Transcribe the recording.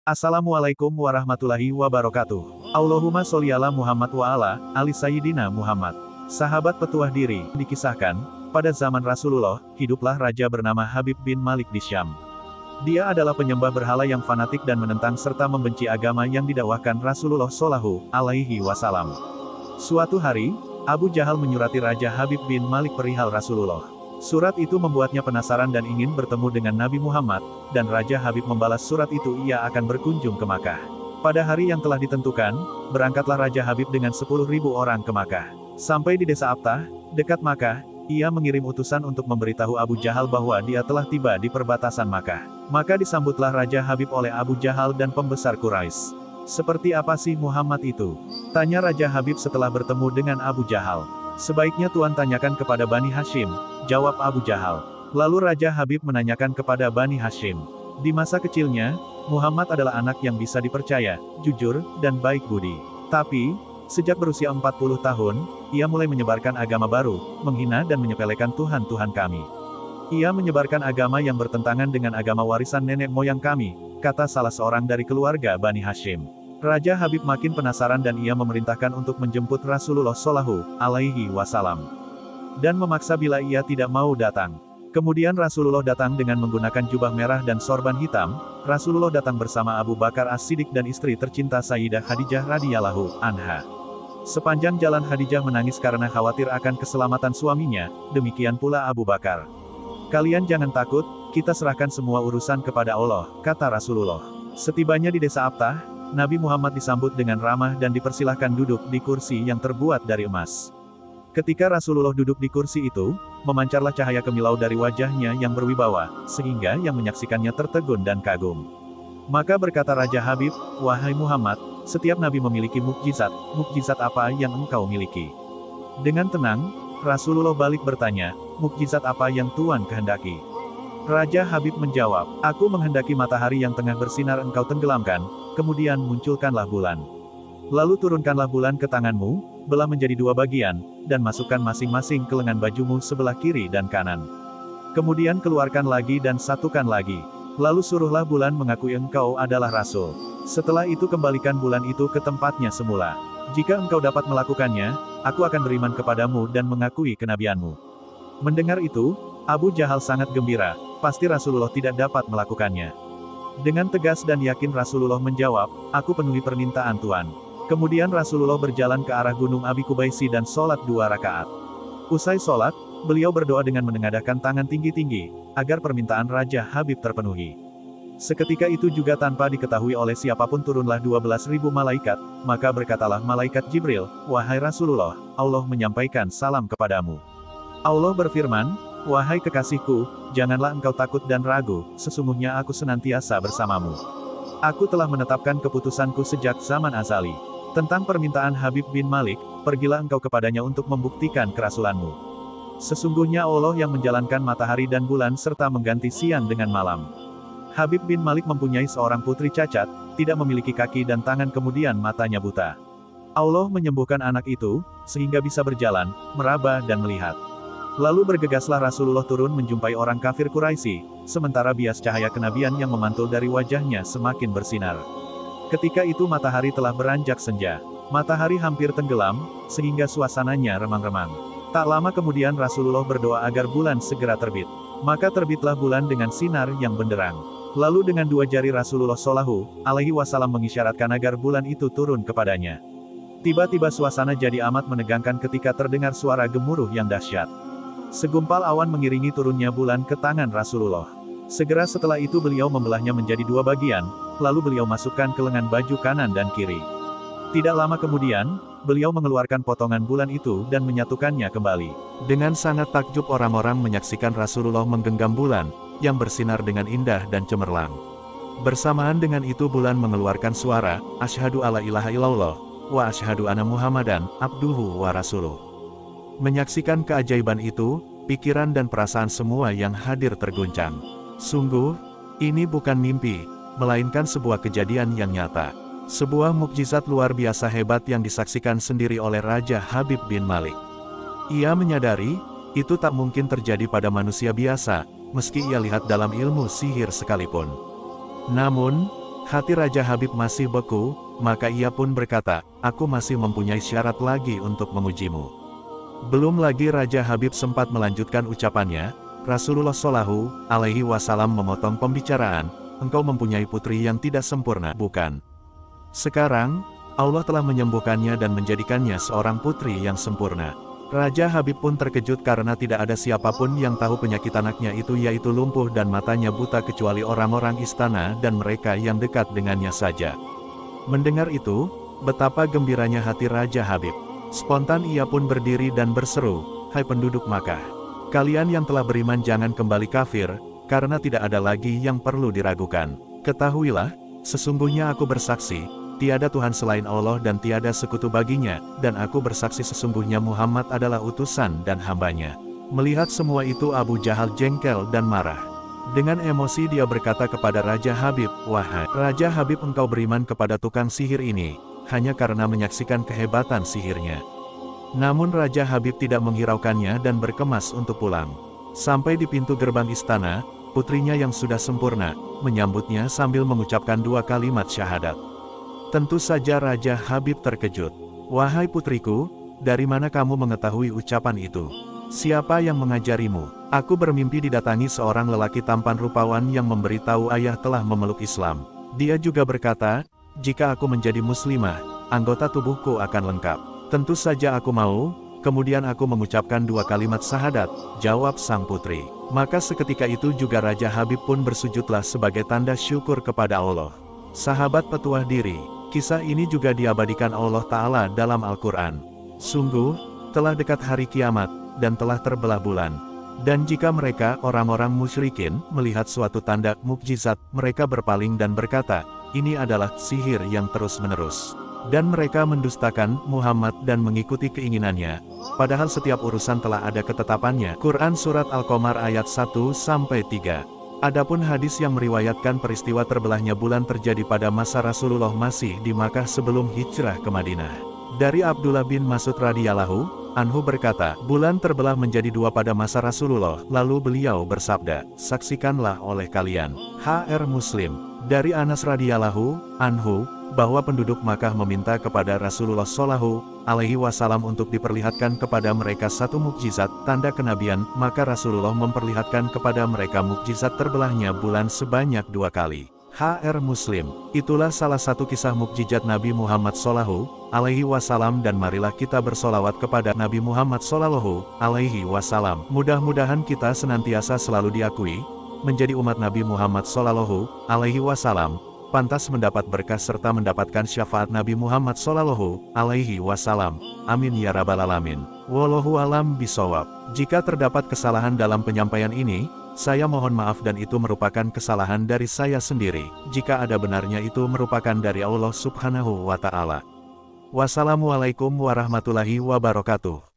Assalamualaikum warahmatullahi wabarakatuh. Allahumma sholli ala Muhammad wa ala ali Sayyidina Muhammad. Sahabat petuah diri, dikisahkan, pada zaman Rasulullah, hiduplah raja bernama Habib bin Malik di Syam. Dia adalah penyembah berhala yang fanatik dan menentang serta membenci agama yang didakwahkan Rasulullah Shallallahu alaihi wasallam. Suatu hari, Abu Jahal menyurati Raja Habib bin Malik perihal Rasulullah. Surat itu membuatnya penasaran dan ingin bertemu dengan Nabi Muhammad, dan Raja Habib membalas surat itu ia akan berkunjung ke Makkah. Pada hari yang telah ditentukan, berangkatlah Raja Habib dengan 10.000 orang ke Makkah. Sampai di desa Abtah, dekat Makkah, ia mengirim utusan untuk memberitahu Abu Jahal bahwa dia telah tiba di perbatasan Makkah. Maka disambutlah Raja Habib oleh Abu Jahal dan pembesar Quraisy. "Seperti apa sih Muhammad itu?" tanya Raja Habib setelah bertemu dengan Abu Jahal. "Sebaiknya Tuan tanyakan kepada Bani Hashim," jawab Abu Jahal. Lalu Raja Habib menanyakan kepada Bani Hashim. Di masa kecilnya, Muhammad adalah anak yang bisa dipercaya, jujur, dan baik budi. Tapi, sejak berusia 40 tahun, ia mulai menyebarkan agama baru, menghina dan menyepelekan Tuhan-Tuhan kami. "Ia menyebarkan agama yang bertentangan dengan agama warisan nenek moyang kami," kata salah seorang dari keluarga Bani Hashim. Raja Habib makin penasaran dan ia memerintahkan untuk menjemput Rasulullah Shallallahu alaihi wasallam. Dan memaksa bila ia tidak mau datang. Kemudian Rasulullah datang dengan menggunakan jubah merah dan sorban hitam. Rasulullah datang bersama Abu Bakar As-Siddiq dan istri tercinta Sayyidah Khadijah radhiyallahu anha. Sepanjang jalan Khadijah menangis karena khawatir akan keselamatan suaminya, demikian pula Abu Bakar. "Kalian jangan takut, kita serahkan semua urusan kepada Allah," kata Rasulullah. Setibanya di desa Abtah, Nabi Muhammad disambut dengan ramah dan dipersilahkan duduk di kursi yang terbuat dari emas. Ketika Rasulullah duduk di kursi itu, memancarlah cahaya kemilau dari wajahnya yang berwibawa, sehingga yang menyaksikannya tertegun dan kagum. Maka berkata Raja Habib, "Wahai Muhammad, setiap nabi memiliki mukjizat, mukjizat apa yang engkau miliki?" Dengan tenang, Rasulullah balik bertanya, "Mukjizat apa yang Tuan kehendaki?" Raja Habib menjawab, "Aku menghendaki matahari yang tengah bersinar engkau tenggelamkan, kemudian munculkanlah bulan. Lalu turunkanlah bulan ke tanganmu, belah menjadi 2 bagian, dan masukkan masing-masing ke lengan bajumu sebelah kiri dan kanan. Kemudian keluarkan lagi dan satukan lagi. Lalu suruhlah bulan mengakui engkau adalah Rasul. Setelah itu kembalikan bulan itu ke tempatnya semula. Jika engkau dapat melakukannya, aku akan beriman kepadamu dan mengakui kenabianmu." Mendengar itu, Abu Jahal sangat gembira, pasti Rasulullah tidak dapat melakukannya. Dengan tegas dan yakin Rasulullah menjawab, "Aku penuhi permintaan Tuan." Kemudian Rasulullah berjalan ke arah Gunung Abi Kubaisi dan sholat 2 rakaat. Usai sholat, beliau berdoa dengan menengadahkan tangan tinggi-tinggi, agar permintaan Raja Habib terpenuhi. Seketika itu juga tanpa diketahui oleh siapapun turunlah 12.000 malaikat, maka berkatalah malaikat Jibril, "Wahai Rasulullah, Allah menyampaikan salam kepadamu. Allah berfirman, 'Wahai kekasihku, janganlah engkau takut dan ragu, sesungguhnya aku senantiasa bersamamu. Aku telah menetapkan keputusanku sejak zaman azali. Tentang permintaan Habib bin Malik, pergilah engkau kepadanya untuk membuktikan kerasulanmu. Sesungguhnya Allah yang menjalankan matahari dan bulan serta mengganti siang dengan malam.' Habib bin Malik mempunyai seorang putri cacat, tidak memiliki kaki dan tangan kemudian matanya buta. Allah menyembuhkan anak itu, sehingga bisa berjalan, meraba dan melihat. Lalu bergegaslah Rasulullah turun menjumpai orang kafir Quraisy, sementara bias cahaya kenabian yang memantul dari wajahnya semakin bersinar. Ketika itu matahari telah beranjak senja. Matahari hampir tenggelam, sehingga suasananya remang-remang. Tak lama kemudian Rasulullah berdoa agar bulan segera terbit. Maka terbitlah bulan dengan sinar yang benderang. Lalu dengan 2 jari Rasulullah Shallallahu alaihi wasallam mengisyaratkan agar bulan itu turun kepadanya. Tiba-tiba suasana jadi amat menegangkan ketika terdengar suara gemuruh yang dahsyat. Segumpal awan mengiringi turunnya bulan ke tangan Rasulullah. Segera setelah itu beliau membelahnya menjadi 2 bagian, lalu beliau masukkan ke lengan baju kanan dan kiri. Tidak lama kemudian, beliau mengeluarkan potongan bulan itu dan menyatukannya kembali. Dengan sangat takjub orang-orang menyaksikan Rasulullah menggenggam bulan, yang bersinar dengan indah dan cemerlang. Bersamaan dengan itu bulan mengeluarkan suara, "Asyhadu alla ilaha illallah, wa asyhadu anna Muhammadan, abduhu wa rasuluh." Menyaksikan keajaiban itu, pikiran dan perasaan semua yang hadir terguncang. Sungguh, ini bukan mimpi, melainkan sebuah kejadian yang nyata. Sebuah mukjizat luar biasa hebat yang disaksikan sendiri oleh Raja Habib bin Malik. Ia menyadari, itu tak mungkin terjadi pada manusia biasa, meski ia lihat dalam ilmu sihir sekalipun. Namun, Hati Raja Habib masih beku, maka ia pun berkata, aku masih mempunyai syarat lagi untuk mengujimu. Belum lagi Raja Habib sempat melanjutkan ucapannya, Rasulullah Shallallahu Alaihi Wasallam memotong pembicaraan, engkau mempunyai putri yang tidak sempurna, bukan? Sekarang, Allah telah menyembuhkannya dan menjadikannya seorang putri yang sempurna. Raja Habib pun terkejut karena tidak ada siapapun yang tahu penyakit anaknya itu, yaitu lumpuh dan matanya buta kecuali orang-orang istana dan mereka yang dekat dengannya saja. Mendengar itu, betapa gembiranya hati Raja Habib. Spontan ia pun berdiri dan berseru, hai penduduk Makkah, kalian yang telah beriman jangan kembali kafir, karena tidak ada lagi yang perlu diragukan. Ketahuilah, sesungguhnya aku bersaksi, tiada Tuhan selain Allah dan tiada sekutu baginya, dan aku bersaksi sesungguhnya Muhammad adalah utusan dan hambanya. Melihat semua itu Abu Jahal jengkel dan marah. Dengan emosi dia berkata kepada Raja Habib, wahai Raja Habib, engkau beriman kepada tukang sihir ini, hanya karena menyaksikan kehebatan sihirnya. Namun Raja Habib tidak menghiraukannya dan berkemas untuk pulang. Sampai di pintu gerbang istana, putrinya yang sudah sempurna, menyambutnya sambil mengucapkan 2 kalimat syahadat. Tentu saja Raja Habib terkejut. Wahai putriku, dari mana kamu mengetahui ucapan itu? Siapa yang mengajarimu? Aku bermimpi didatangi seorang lelaki tampan rupawan yang memberitahu ayah telah memeluk Islam. Dia juga berkata, jika aku menjadi muslimah, anggota tubuhku akan lengkap. Tentu saja aku mau, kemudian aku mengucapkan 2 kalimat syahadat, jawab sang putri. Maka seketika itu juga Raja Habib pun bersujudlah sebagai tanda syukur kepada Allah. Sahabat petuah diri, kisah ini juga diabadikan Allah Ta'ala dalam Al-Quran. Sungguh, telah dekat hari kiamat, dan telah terbelah bulan. Dan jika mereka, orang-orang musyrikin, melihat suatu tanda mukjizat, mereka berpaling dan berkata, ini adalah sihir yang terus-menerus. Dan mereka mendustakan Muhammad dan mengikuti keinginannya. Padahal setiap urusan telah ada ketetapannya. Quran Surat Al-Qamar ayat 1-3. Adapun hadis yang meriwayatkan peristiwa terbelahnya bulan terjadi pada masa Rasulullah masih di Makkah sebelum hijrah ke Madinah. Dari Abdullah bin Mas'ud radhiyallahu anhu berkata, bulan terbelah menjadi 2 pada masa Rasulullah, lalu beliau bersabda, saksikanlah oleh kalian. HR Muslim. Dari Anas radhiyallahu anhu, bahwa penduduk Makkah meminta kepada Rasulullah Shallallahu Alaihi Wasallam untuk diperlihatkan kepada mereka satu mukjizat, tanda kenabian, maka Rasulullah memperlihatkan kepada mereka mukjizat terbelahnya bulan sebanyak 2 kali. HR Muslim. Itulah salah satu kisah mukjizat Nabi Muhammad Shallallahu Alaihi Wasallam, dan marilah kita bersolawat kepada Nabi Muhammad Shallallahu Alaihi Wasallam. Mudah-mudahan kita senantiasa selalu diakui menjadi umat Nabi Muhammad Shallallahu Alaihi Wasallam, pantas mendapat berkah serta mendapatkan syafaat Nabi Muhammad Shallallahu Alaihi Wasallam. Amin ya rabbal alamin. Wallahu alam bisawab. Jika terdapat kesalahan dalam penyampaian ini, saya mohon maaf dan itu merupakan kesalahan dari saya sendiri. Jika ada benarnya itu merupakan dari Allah Subhanahu wa Ta'ala. Wassalamualaikum warahmatullahi wabarakatuh.